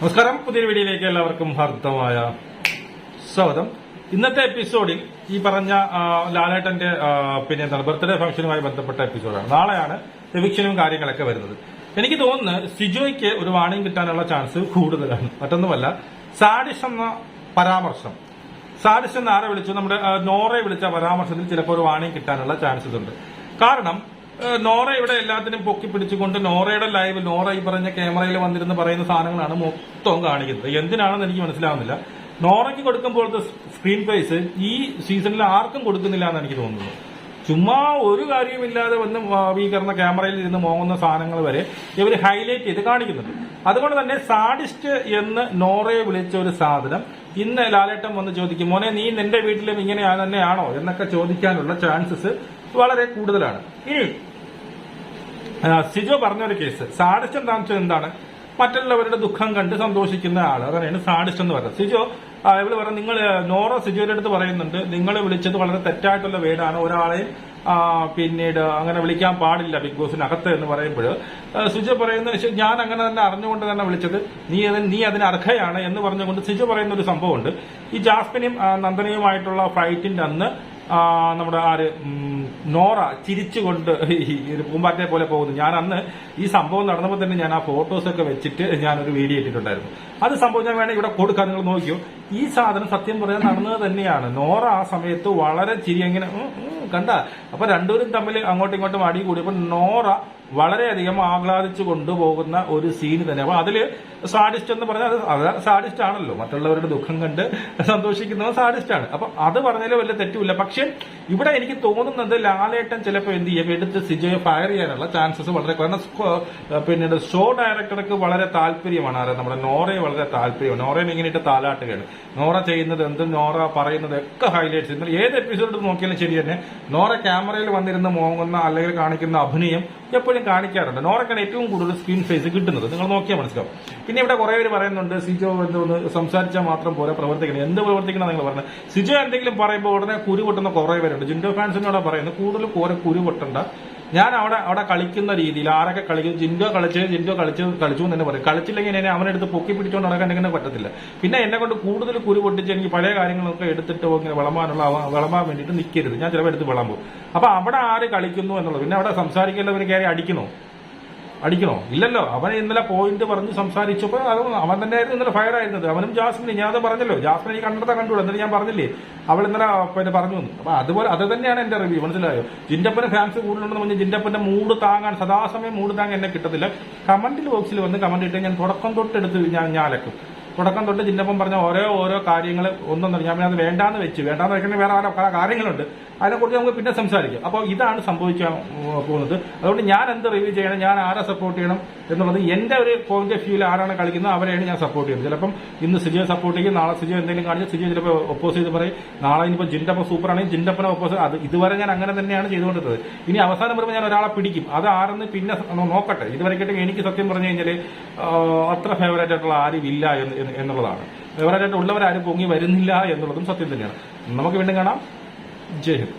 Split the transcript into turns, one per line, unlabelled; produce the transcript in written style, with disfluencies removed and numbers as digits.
നമസ്കാരം, പുതിയൊരു വീഡിയോയിലേക്ക് എല്ലാവർക്കും ഹാർദമായ സ്വാഗതം. ഇന്നത്തെ എപ്പിസോഡിൽ ഈ പറഞ്ഞ ലാലേട്ടന്റെ ബർത്ത്ഡേ ഫംഗ്ഷനുമായി ബന്ധപ്പെട്ട എപ്പിസോഡാണ്. നാളെയാണ് എവിക്ഷനും കാര്യങ്ങളൊക്കെ വരുന്നത്. എനിക്ക് തോന്നുന്നു സിജോയ്ക്ക് ഒരു വാണിംഗ് കിട്ടാനുള്ള ചാൻസ് കൂടുതലാണ്. മറ്റൊന്നുമല്ല, സാഡിഷ് എന്ന പരാമർശം, സാഡിഷ് എന്ന് ആരെ വിളിച്ചു, നമ്മുടെ നോറയെ വിളിച്ച പരാമർശത്തിൽ ചിലപ്പോൾ ഒരു വാണിംഗ് കിട്ടാനുള്ള ചാൻസസ് ഉണ്ട്. കാരണം നോറ ഇവിടെ എല്ലാത്തിനും പൊക്കി പിടിച്ചുകൊണ്ട് നോറയുടെ ലൈവ്, നോറ ഈ പറഞ്ഞ ക്യാമറയിൽ വന്നിരുന്ന് പറയുന്ന സാധനങ്ങളാണ് മൊത്തം കാണിക്കുന്നത്. എന്തിനാണെന്ന് എനിക്ക് മനസ്സിലാവുന്നില്ല. നോറയ്ക്ക് കൊടുക്കുമ്പോഴത്തെ സ്ക്രീൻ സ്പേസ് ഈ സീസണിൽ ആർക്കും കൊടുക്കുന്നില്ല എന്ന് എനിക്ക് തോന്നുന്നു. ചുമ്മാ ഒരു കാര്യമില്ലാതെ വന്ന് ഈ പറഞ്ഞ ക്യാമറയിൽ ഇരുന്ന് മോങ്ങുന്ന സാധനങ്ങൾ വരെ ഇവർ ഹൈലൈറ്റ് ചെയ്ത് കാണിക്കുന്നുണ്ട്. അതുകൊണ്ട് തന്നെ സാഡിസ്റ്റ് എന്ന് നോറയെ വിളിച്ച ഒരു സാധനം ഇന്ന് ലാലേട്ടൻ വന്ന് ചോദിക്കും, മോനെ നീ നിന്റെ വീട്ടിലും ഇങ്ങനെ തന്നെയാണോ എന്നൊക്കെ ചോദിക്കാനുള്ള ചാൻസസ് വളരെ കൂടുതലാണ്. ഇനി സിജോ പറഞ്ഞൊരു കേസ്, സാഡിസ്റ്റ് എന്താണെന്ന് വെച്ചാൽ എന്താണ്, മറ്റുള്ളവരുടെ ദുഃഖം കണ്ട് സന്തോഷിക്കുന്ന ആൾ, അതാണ് സാഡിസ്റ്റ് എന്ന് പറയുന്നത്. സിജോ ഇവള് പറഞ്ഞു, നിങ്ങൾ നോറ സിജോയുടെ അടുത്ത് പറയുന്നുണ്ട്, നിങ്ങൾ വിളിച്ചത് വളരെ തെറ്റായിട്ടുള്ള വേടാണ്, ഒരാളെയും പിന്നീട് അങ്ങനെ വിളിക്കാൻ പാടില്ല ബിഗ് ബോസിനകത്ത് എന്ന് പറയുമ്പോൾ സിജോ പറയുന്നത്, ഞാൻ അങ്ങനെ തന്നെ അറിഞ്ഞുകൊണ്ട് തന്നെ വിളിച്ചത്, നീ അതിന് അർഹയാണ് എന്ന് പറഞ്ഞുകൊണ്ട് സിജോ പറയുന്ന ഒരു സംഭവമുണ്ട്. ഈ ജാസ്മിനും നന്ദനയുമായിട്ടുള്ള ഫൈറ്റിന്റെ അന്ന് നമ്മുടെ നോറ ചിരിച്ചുകൊണ്ട് ഒരു പൂമ്പാറ്റയെ പോലെ പോകുന്നു. ഞാൻ അന്ന് ഈ സംഭവം നടന്നപ്പോൾ തന്നെ ഞാൻ ആ ഫോട്ടോസൊക്കെ വെച്ചിട്ട് ഞാനൊരു വീഡിയോ ഇട്ടിട്ടുണ്ടായിരുന്നു. അത് സംഭവം ഞാൻ വേണമെങ്കിൽ ഇവിടെ കൊടുക്കാൻ, നിങ്ങൾ നോക്കിയോ. ഈ സാധനം സത്യം പറയാൻ നടന്നത് തന്നെയാണ്. നോറ ആ സമയത്ത് വളരെ ചിരി എങ്ങനെ കണ്ട, അപ്പൊ രണ്ടുപേരും തമ്മിൽ അങ്ങോട്ടും ഇങ്ങോട്ടും അടി കൂടിയപ്പോൾ നോറ വളരെയധികം ആഹ്ലാദിച്ചു കൊണ്ടുപോകുന്ന ഒരു സീന് തന്നെ. അപ്പൊ അതില് സാഡിസ്റ്റ് എന്ന് പറഞ്ഞാൽ അത് സാഡിസ്റ്റ് ആണല്ലോ, മറ്റുള്ളവരുടെ ദുഃഖം കണ്ട് സന്തോഷിക്കുന്നവൻ സാഡിസ്റ്റ് ആണ്. അപ്പൊ അത് പറഞ്ഞാലും വലിയ തെറ്റുമില്ല. പക്ഷെ ഇവിടെ എനിക്ക് തോന്നുന്നത് ലാലേട്ടൻ ചിലപ്പോൾ എന്ത് ചെയ്യും, എടുത്ത് സിജോയെ ഫയർ ചെയ്യാനുള്ള ചാൻസസ് വളരെ, കാരണം പിന്നീട് ഷോ ഡയറക്ടർക്ക് വളരെ താല്പര്യമാണ് നമ്മുടെ നോറയെ വളരെ താല്പര്യമാണ്. നോറയെ ഇങ്ങനെ ഇട്ട് താലാട്ടുകയാണ്. നോറ ചെയ്യുന്നത് എന്തും, നോറ പറയുന്നത് ഒക്കെ ഹൈലൈറ്റ്സ്. ഇന്നലെ ഏത് എപ്പിസോഡ് നോക്കിയാലും ശരി തന്നെ നോറ ക്യാമറയിൽ വന്നിരുന്ന് മോങ്ങുന്ന അല്ലെങ്കിൽ കാണിക്കുന്ന അഭിനയം എപ്പോഴും കാണിക്കാറുണ്ട്. നോറയ്ക്കാണ് ഏറ്റവും കൂടുതൽ സ്ക്രീൻ സ്പേസ് കിട്ടുന്നത്, നിങ്ങൾ നോക്കിയാൽ മനസ്സിലാവും. പിന്നെ ഇവിടെ കുറെ പേര് പറയുന്നുണ്ട്, സിജോ എന്തോന്ന് സംസാരിച്ചാൽ മാത്രം പോലെ പ്രവർത്തിക്കണം. എന്ത് പ്രവർത്തിക്കണം നിങ്ങൾ പറഞ്ഞത്? സിജോ എന്തെങ്കിലും പറയുമ്പോൾ ഉടനെ കുരു പൊട്ടുന്ന കുറെ പേരുണ്ട്. ജിൻഡോ ഫാൻസിനോട് പറയുന്നത്, കൂടുതൽ കുരു പൊട്ടണ്ട. ഞാൻ അവിടെ കളിക്കുന്ന രീതിയിൽ ആരൊക്കെ കളിക്കും, ജിൻഡോ കളിച്ചു എന്ന് തന്നെ പറയും. കളിച്ചില്ലെങ്കിൽ എന്നെ അവനെടുത്ത് പൊക്കി പിടിച്ചുകൊണ്ട് നടക്കാൻ പറ്റത്തില്ല. പിന്നെ എന്നെ കൊണ്ട് കൂടുതൽ കുരു പൊട്ടിച്ച് എനിക്ക് പഴയ കാര്യങ്ങളൊക്കെ എടുത്തിട്ട് ഇങ്ങനെ വിളമ്പാൻ വേണ്ടിയിട്ട് നിൽക്കരുത്. ഞാൻ ചിലപ്പോൾ എടുത്ത് വിളമ്പും. അപ്പൊ അവിടെ ആര് കളിക്കുന്നു എന്നുള്ളത്, പിന്നെ അവിടെ സംസാരിക്കേണ്ടവന് കയറി അടിക്കണോ? ഇല്ലല്ലോ. അവൻ ഇന്നലെ പോയിന്റ് പറഞ്ഞ് സംസാരിച്ചപ്പോൾ അവൻ തന്നെയായിരുന്നു ഇന്നലെ ഫയർ ആയിരുന്നത്. അവനും ജാസ്മിനും, ഞാൻ അത് പറഞ്ഞല്ലോ, ജാസ്മിനെ കണ്ടൂടെ, എന്നിട്ട് ഞാൻ പറഞ്ഞില്ലേ അവൾ ഇന്നലെ പറഞ്ഞു. അപ്പൊ അതുപോലെ അത് തന്നെയാണ് എന്റെ റിവ്യൂ, മനസ്സിലായോ? ജിൻഡപ്പന് ഫാൻസ് കൂടുതലുണ്ടെന്ന് പറഞ്ഞാൽ ജിൻഡപ്പന്റെ മൂഡ് താങ്ങാൻ, സദാസമയം മൂഡ് താങ്ങാൻ എന്നെ കിട്ടത്തില്ല. കമന്റ് ബോക്സിൽ വന്ന് കമന്റ് ഇട്ട് ഞാൻ തുടക്കം തൊട്ടെടുത്ത് ഞാലക്കും. തുടക്കം തൊട്ട് ജിന്നപ്പം പറഞ്ഞ ഓരോ കാര്യങ്ങൾ ഒന്നൊന്നും ഞാൻ അത് വേണ്ടാന്ന് വെക്കണേ, വേറെ പല കാര്യങ്ങളുണ്ട്, അതിനെക്കുറിച്ച് നമുക്ക് പിന്നെ സംസാരിക്കാം. അപ്പോൾ ഇതാണ് സംഭവിക്കാൻ പോകുന്നത്. അതുകൊണ്ട് ഞാൻ എന്ത് റിവ്യൂ ചെയ്യണം, ഞാൻ ആരെ സപ്പോർട്ട് ചെയ്യണം എന്നുള്ളത് എന്റെ ഒരു പോയിന്റ് ഓഫ് വ്യൂവിൽ ആരാണ് കളിക്കുന്നത് അവരെയാണ് ഞാൻ സപ്പോർട്ട് ചെയ്യുന്നത്. ചിലപ്പം ഇന്ന് സിജോ സപ്പോർട്ട് ചെയ്യും, നാളെ സിജോ എന്തെങ്കിലും കാണിച്ച് സിജോ ചിലപ്പോൾ ഒപ്പോസ് ചെയ്ത് പറയും, നാളെ ഇനിയിപ്പോൾ ജിൻഡപ്പം സൂപ്പറാണെങ്കിൽ ജിൻഡപ്പനെ ഒപ്പോസ്. അത് ഇതുവരെ ഞാൻ അങ്ങനെ തന്നെയാണ് ചെയ്തുകൊണ്ടിരുന്നത്. ഇനി അവസാനം വരുമ്പോൾ ഞാൻ ഒരാളെ പിടിക്കും, അത് ആരെന്ന് പിന്നെ നോക്കട്ടെ. ഇതുവരെയ്ക്കും എനിക്ക് സത്യം പറഞ്ഞു കഴിഞ്ഞാൽ അത്ര ഫേവറേറ്റ് ആയിട്ടുള്ള ആരും ഇല്ല എന്നുള്ളതാണ്. ഫേവറേറ്റ് ആയിട്ട് ഉള്ളവരാരും പൊങ്ങി വരുന്നില്ല എന്നുള്ളതും സത്യം തന്നെയാണ്. നമുക്ക് വീണ്ടും കാണാം. ജയ് ഹിന്ദ്.